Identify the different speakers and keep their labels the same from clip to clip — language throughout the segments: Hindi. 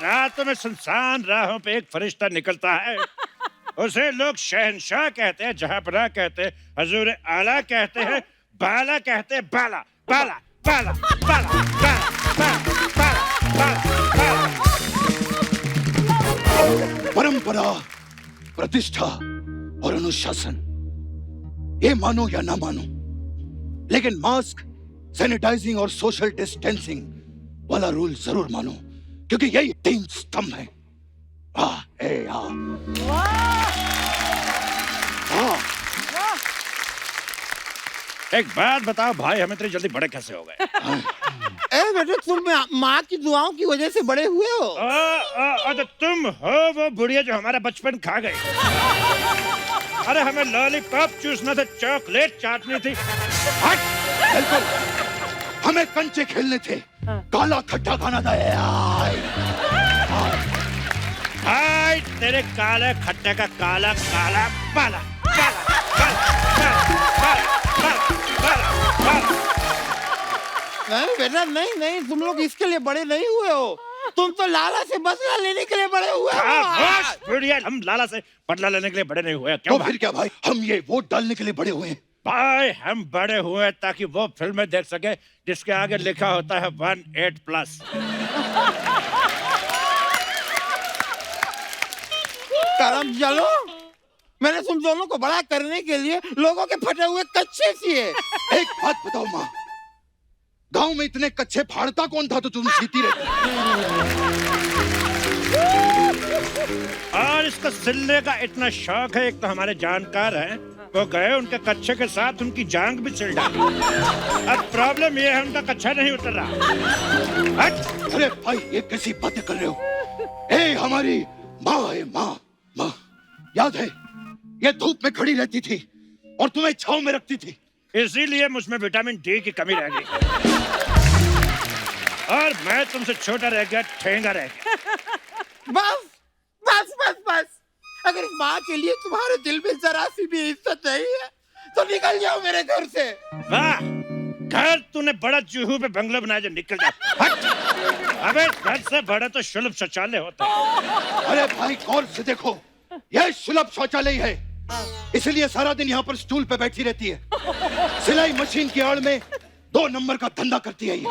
Speaker 1: रातों में सुनसान राहों पे एक फरिश्ता निकलता है, उसे लोग शहंशाह कहते हैं, जहांपनाह कहते हैं, हजूर आला कहते हैं, बाला कहते हैं, बाला बाला बाला बाला बाला बाला बाला बाला।
Speaker 2: परंपरा, प्रतिष्ठा और अनुशासन, ये मानो या ना मानो, लेकिन मास्क, सैनिटाइजिंग और सोशल डिस्टेंसिंग वाला रूल जरूर मानो, क्योंकि यही 3 स्तंभ है।
Speaker 1: एक बात बताओ भाई, हम इतनी जल्दी बड़े कैसे हो गए?
Speaker 3: बेटे तुम माँ की दुआओं की वजह से बड़े हुए हो।
Speaker 1: तो तुम हो वो बुढ़िया जो हमारा बचपन खा गई। अरे हमें लॉलीपॉप चूसना था, चॉकलेट चाटनी थी।
Speaker 2: हट! बिल्कुल, हमें कंचे खेलने थे, काला खट्टा खाना था।
Speaker 1: हाय तेरे काले खट्टे का काला काला बाला काला काला काला काला काला काला।
Speaker 3: नहीं बेटा, नहीं नहीं, तुम लोग इसके लिए बड़े नहीं हुए हो, तुम तो लाला से बदला लेने के लिए बड़े हुए हो।
Speaker 1: बुढ़िया, हम लाला से बदला लेने के लिए बड़े नहीं हुए। क्यों
Speaker 2: तो फिर क्या भाई, हम ये वोट डालने के लिए बड़े हुए हैं।
Speaker 1: भाई हम बड़े हुए ताकि वो फिल्में देख सके जिसके आगे लिखा होता है 18+।
Speaker 3: करम चलो, मैंने तुम दोनों को बड़ा करने के लिए लोगों के फटे हुए कच्चे सिए।
Speaker 2: एक बात बताओ माँ, गांव में इतने कच्चे फाड़ता कौन था तो तुम सीती रहती?
Speaker 1: और इसको सिलने का इतना शौक है, एक तो हमारे जानकार हैं, वो गए उनके कच्चे के साथ उनकी जांग भी सिल डाली। अब प्रॉब्लम ये है उनका कच्चा नहीं उतर रहा।
Speaker 2: अरे भाई, ये कैसी बातें कर रहे हो? ए हमारी माँ है, माँ माँ, याद है ये धूप में खड़ी रहती थी और तुम्हें छांव में रखती थी,
Speaker 1: इसीलिए मुझमें विटामिन डी की कमी रह गई और मैं तुमसे छोटा रह गया, ठेंगा रह गया।
Speaker 3: बस बस बस बस, अगर इस माँ के लिए तुम्हारे दिल में जरा सी भी इज्जत नहीं है तो निकल जाओ मेरे घर से।
Speaker 1: वाह, घर तूने बड़ा जुहू पे बंगला बनाया जो निकल जा। हट! अबे घर से बड़ा तो सुलभ शौचालय होता है।
Speaker 2: अरे भाई गौर से देखो, यह सुलभ शौचालय है, इसलिए सारा दिन यहाँ पर स्टूल पे बैठी रहती है। सिलाई मशीन की आड़ में 2 नंबर का धंधा करती है ये।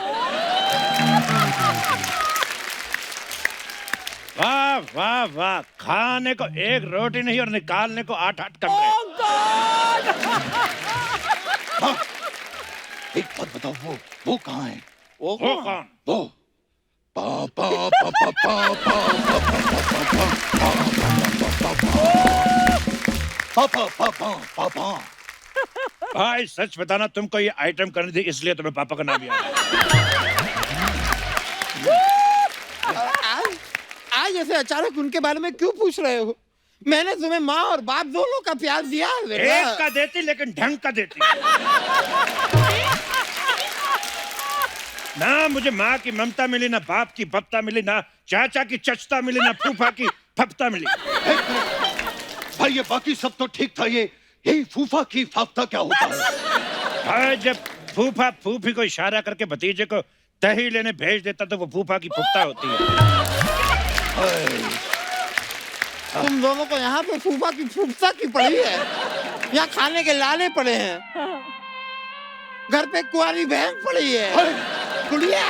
Speaker 1: वाह वाह वाह, खाने को एक रोटी नहीं और निकालने को 8-8 कमरे।
Speaker 2: हाँ, एक बात बताओ, वो कहाँ है?
Speaker 1: वो कौन?
Speaker 2: वो पा पा पा पा पा पा पा पा।
Speaker 1: भाई सच बताना, तुमको ये आइटम करनी थी इसलिए तुम्हें पापा का नाम याद है।
Speaker 3: आज ऐसे अचानक उनके बारे में क्यों पूछ रहे हो? मैंने तुम्हें माँ और बाप दोनों का प्यार दिया है बेटा।
Speaker 1: एक का देती लेकिन ढंग का देती। ना मुझे माँ की ममता मिली, ना बाप की बप्ता मिली, ना चाचा की चचता मिली, ना फूफा की फप्ता मिली।
Speaker 2: भाई ये बाकी सब तो ठीक था, यही फूफा की फाफ्ता क्या होता है?
Speaker 1: भाई जब फूफा फूफी को इशारा करके भतीजे को दही लेने भेज देता तो वो फूफा की फुफ्ता होती है।
Speaker 3: तुम दोनों को यहाँ पे फूफा की फुफ्ता की पड़ी है, यहाँ खाने के लाले पड़े हैं, घर पे कुंवारी बहन पड़ी है। गुड़िया,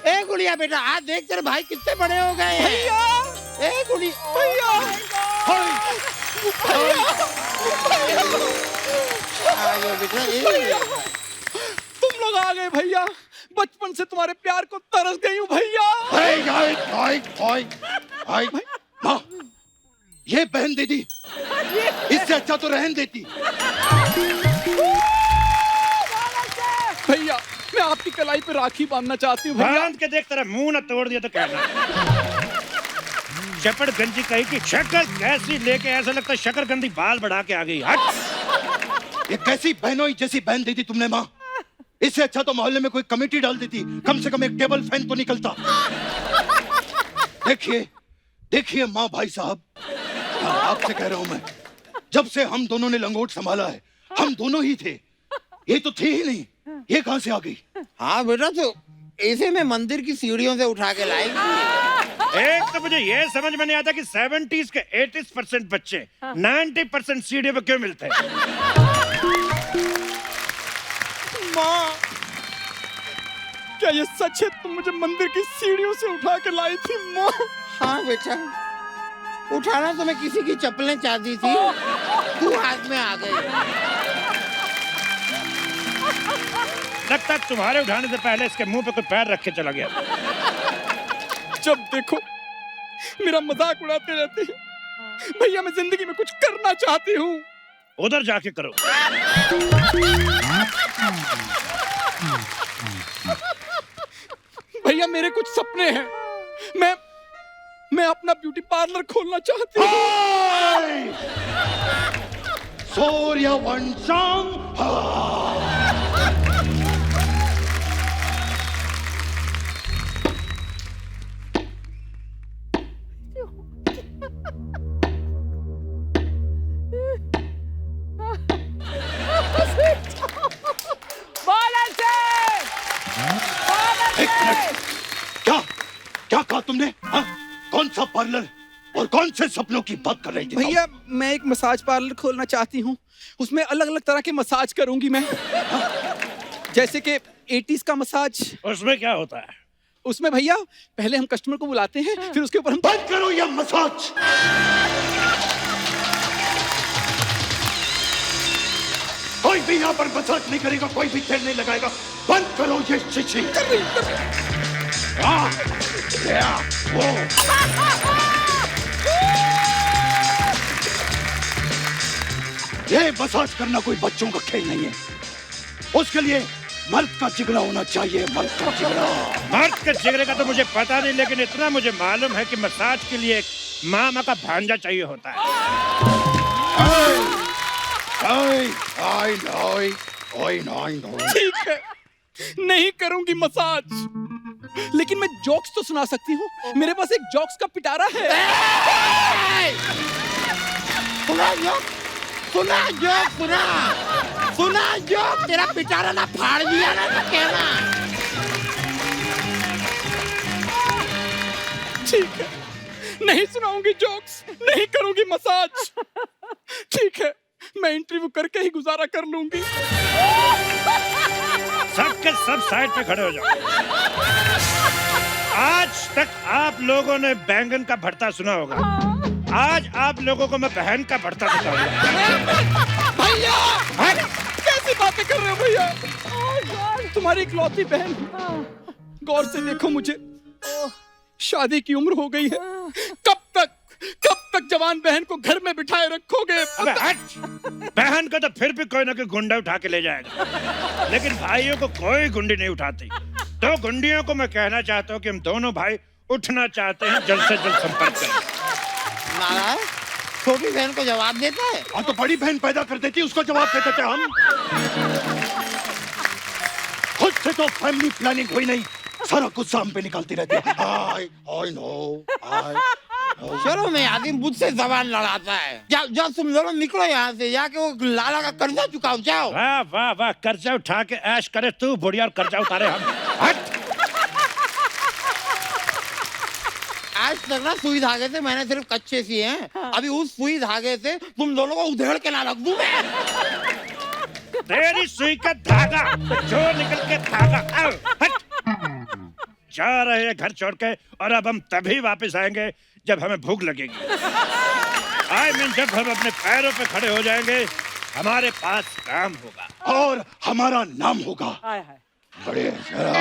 Speaker 3: ए गुड़िया बेटा, आज देख तेरे भाई कितने बड़े हो गए हैं। ए गुड़िया,
Speaker 4: तुम लोग आ गए भैया, बचपन से तुम्हारे प्यार को तरस गई हूँ भैया।
Speaker 2: माँ, ये बहन दीदी, इससे अच्छा तो रहन देती।
Speaker 4: भैया मैं आपकी कलाई पे राखी बांधना चाहती हूँ भैया।
Speaker 1: बांध के देख, तेरा मुंह ना तोड़ दिया तो कहना। चपड़ गंजी कही कि शक्कर कैसी लेके ऐसा लगता है शकरकंदी बाल बढ़ा के आ गई। हट!
Speaker 2: ये कैसी बहनों जैसी बहन दी थी तुमने माँ, इससे अच्छा तो मोहल्ले में कोई कमेटी डाल देती, कम से कम एक टेबल फैन तो निकलता। देखिए देखिए माँ भाई साहब, आपसे कह रहा हूं मैं, जब से हम दोनों ने लंगोट संभाला है, हम दोनों ही थे, ये तो थी ही नहीं, ये कहां से आ गई?
Speaker 3: हाँ बेटा, तो इसे मैं मंदिर की सीढ़ियों से उठा के लाई।
Speaker 1: एक तो मुझे ये समझ में नहीं आता कि 70s के 80% बच्चे 90% सीढ़ी पे क्यों मिलते हैं।
Speaker 4: माँ, क्या ये सच है? तुम मुझे मंदिर की सीढ़ियों से उठा के लाई थी माँ?
Speaker 3: हाँ बेटा, उठाना तो मैं किसी की चप्पलें चाहती थी, तू हाथ में आ गई।
Speaker 1: लगता है तुम्हारे उठाने से पहले इसके मुंह पे कोई पैर रख के चला गया।
Speaker 4: जब देखो मेरा मजाक उड़ाते रहते हैं। भैया, मैं जिंदगी में कुछ करना चाहती हूँ।
Speaker 1: उधर जाके करो।
Speaker 4: भैया, मेरे कुछ सपने हैं। मैं अपना ब्यूटी पार्लर खोलना चाहती हूँ।
Speaker 2: सूर्यवंशम। क्या क्या कहा तुमने? हाँ? कौन सा पार्लर और कौन से सपनों की बात कर रही थी?
Speaker 4: भैया, मैं एक मसाज पार्लर खोलना चाहती हूँ। उसमें अलग अलग तरह के मसाज करूंगी मैं। जैसे कि 80s का मसाज।
Speaker 1: उसमें क्या होता है?
Speaker 4: उसमें भैया पहले हम कस्टमर को बुलाते हैं, फिर उसके ऊपर हम।
Speaker 2: बंद करो यह मसाज। कोई भी यहाँ पर मसाज नहीं करेगा, कोई भी तेल नहीं लगाएगा। बंद करो ये शिशी। वो ये मसाज करना कोई बच्चों का खेल नहीं है। उसके लिए मर्द का जिगरा होना चाहिए, मर्द का जिगरा।
Speaker 1: मर्द के जिगरे का तो मुझे पता नहीं, लेकिन इतना मुझे मालूम है कि मसाज के लिए एक मामा का भांजा चाहिए होता है।
Speaker 4: ठीक है, नहीं करूंगी मसाज, लेकिन मैं जोक्स तो सुना सकती हूँ। मेरे पास एक जोक्स का पिटारा है।
Speaker 3: सुना जोक, सुना जोक, सुना जोक। तेरा पिटारा ना फाड़ दिया ना तो कहना।
Speaker 4: ठीक है, नहीं सुनाऊंगी जोक्स, नहीं करूंगी मसाज। ठीक है, मैं इंटरव्यू करके ही गुजारा कर लूंगी।
Speaker 1: सबके सब साइड पे खड़े हो जाओ। आज तक आप लोगों ने बैंगन का भरता सुना होगा, आज आप लोगों को मैं बहन का भरता बताऊंगा।
Speaker 4: भैया, कैसी बातें कर रहे हो भैया? तुम्हारी इकलौती बहन। गौर से देखो मुझे, शादी की उम्र हो गई है। कब तक जवान बहन को घर में बिठाए रखोगे?
Speaker 1: अबे हट! बहन को तो फिर भी कोई ना कोई गुंडा उठा के ले जाएगा, लेकिन भाइयों को कोई गुंडी नहीं उठाती। तो गुंडियों को मैं कहना चाहता हूँ कि हम दोनों भाई उठना चाहते हैं, जल्द से जल्द संपर्क करें।
Speaker 3: नारायण, छोटी बहन को जवाब देता है।
Speaker 2: हाँ तो बड़ी बहन पैदा कर देती, उसको जवाब देते थे हम। खुद से तो फैमिली प्लानिंग हुई नहीं, सारा कुछ हम पे निकालती रहती है। I know.
Speaker 3: चलो, मैं आदमी मुझसे जबान लड़ाता है। जाओ तुम दोनों निकलो यहाँ से, जाके वो लाला का कर्जा चुकाओ। जाओ।
Speaker 1: वाह वाह वाह, कर्जा उठा के ऐश करे तू बुढ़िया, और कर्जा उतारे हम। हट!
Speaker 3: आज तक ना सुई धागे से मैंने सिर्फ कच्चे सिए हैं। अभी उस सुई धागे से तुम दोनों को उधेड़ के ना रख दूं मैं।
Speaker 1: तेरी सुई का धागा जो निकल के धागा। आओ, हट! जा रहे हैं घर छोड़ के, और अब हम तभी वापस आएंगे जब हमें भूख लगेगी। जब हम अपने पैरों पे खड़े हो जाएंगे, हमारे पास काम होगा
Speaker 2: और हमारा नाम होगा। बड़े जरा